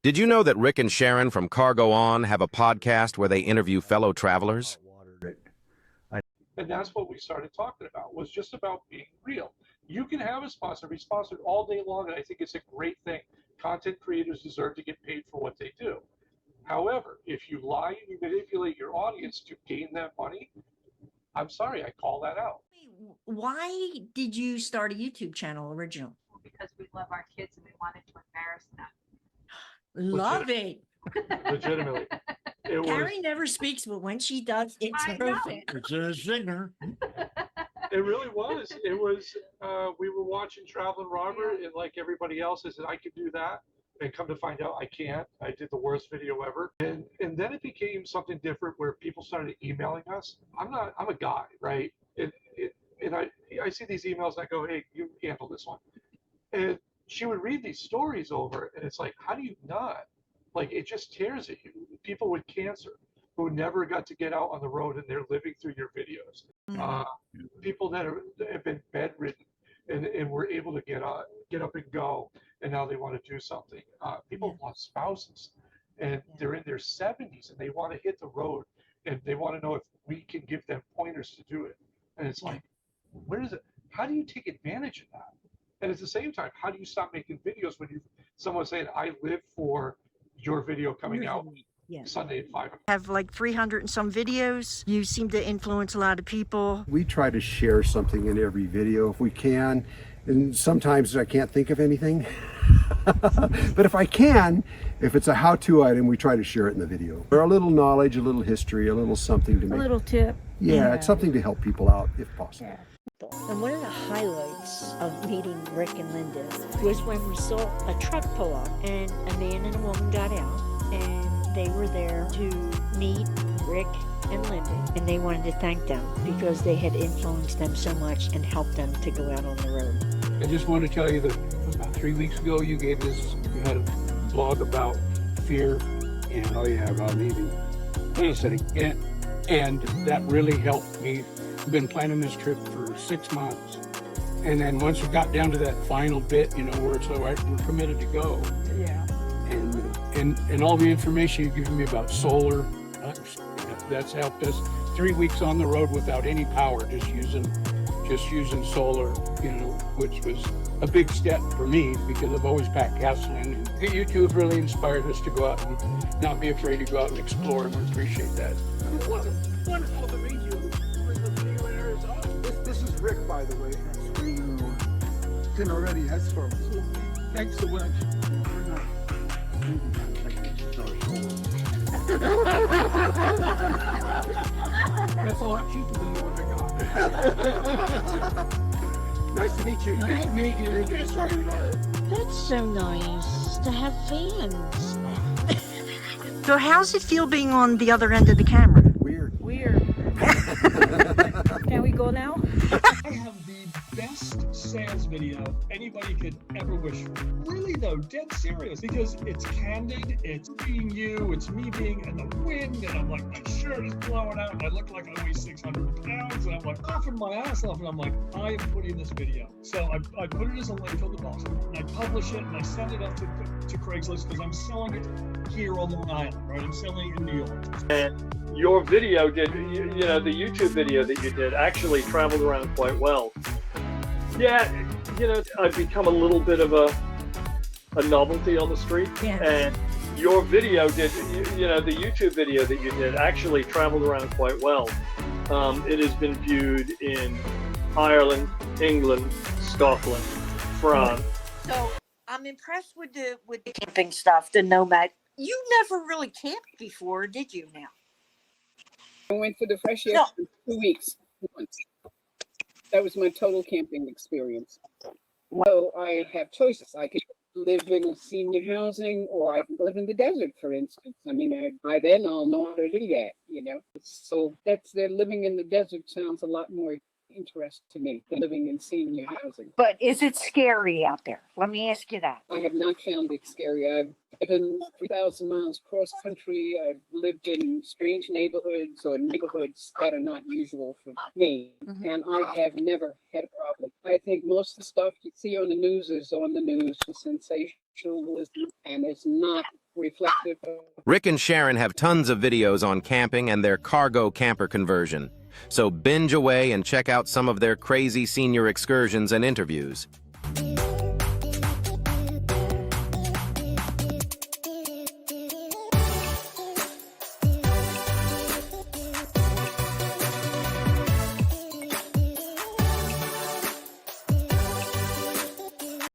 Did you know that Rick and Sharon from Cargo On have a podcast where they interview fellow travelers? And that's what we started talking about, was just about being real. You can have a sponsor, be sponsored all day long, and I think it's a great thing. Content creators deserve to get paid for what they do. However, if you lie and you manipulate your audience to gain that money, I'm sorry, I call that out. Why did you start a YouTube channel originally? Because we love our kids and we wanted to embarrass them. Love it. Legitimately. Carrie never speaks, but when she does, it's perfect. It's a singer. It really was. It was, we were watching Traveling Robert, and like everybody else, I said, I could do that. And come to find out I can't. I did the worst video ever. And then it became something different where people started emailing us. I'm a guy, right? And I see these emails and I go, hey, you handle this one. And she would read these stories over, and it's like, how do you not? Like, it just tears at you. People with cancer who never got to get out on the road, and they're living through your videos. People that have been bedridden and were able to get up and go, and now they want to do something. People want spouses, and they're in their 70s, and they want to hit the road, and they want to know if we can give them pointers to do it. And it's like, where is it? How do you take advantage of that? And at the same time, how do you stop making videos when someone's saying, I live for your video coming out Sunday at 5 o'clock? Have like 300 and some videos. You seem to influence a lot of people. We try to share something in every video if we can. And sometimes I can't think of anything. But if I can, if it's a how-to item, we try to share it in the video. Or a little knowledge, a little history, a little something to make. A little tip. Yeah, it's something to help people out if possible. Yeah. And one of the highlights of meeting Rick and Linda was when we saw a truck pull up and a man and a woman got out, and they were there to meet Rick and Linda, and they wanted to thank them because they had influenced them so much and helped them to go out on the road. I just want to tell you that about 3 weeks ago you had a blog about fear and about leaving City, and that really helped me. I've been planning this trip for 6 months, and then once we got down to that final bit, where it's all right, we're committed to go. Yeah. And all the information you've given me about solar, that's helped us. 3 weeks on the road without any power, just using solar, which was a big step for me because I've always packed gasoline. And YouTube really inspired us to go out and not be afraid to go out and explore, and we appreciate that. Wonderful to meet you. This is Rick, by the way. Tim already has from. Thanks so much. That's a lot cheaper than the one I got. Nice to meet you. Nice to meet you. That's so nice to have fans. So how's it feel being on the other end of the camera? Weird. Can we go now? I have the best sales video anybody could ever wish for. Really though, dead serious, because it's candid, it's being you, it's me being in the wind, and I'm like, my shirt is blowing out, and I look like I weigh 600 pounds, and I'm like laughing my ass off, and I'm like, I am putting this video. So I put it as a link on the bottom, and I publish it, and I send it up to Craigslist, because I'm selling it here on Long Island, right? I'm selling it in New York. And your video did, the YouTube video that you did actually traveled around quite well. Yeah, I've become a little bit of a novelty on the street. Yeah. And your video did, the YouTube video that you did actually traveled around quite well. It has been viewed in Ireland, England, Scotland, France. So I'm impressed with the camping stuff, the Nomad. You never really camped before, did you now? I went for the fresh air for 2 weeks once. That was my total camping experience. So I have choices. I could live in senior housing, or I can live in the desert, for instance. I mean, by then I'll know how to do that, So living in the desert sounds a lot more interest to me than living in senior housing. But is it scary out there? Let me ask you that. I have not found it scary. I've driven 3,000 miles cross country. I've lived in strange neighborhoods or neighborhoods that are not usual for me. And I have never had a problem. I think most of the stuff you see on the news is on the news for sensationalism, and it's not reflective of Rick and Sharon have tons of videos on camping and their cargo camper conversion. So binge away and check out some of their crazy senior excursions and interviews.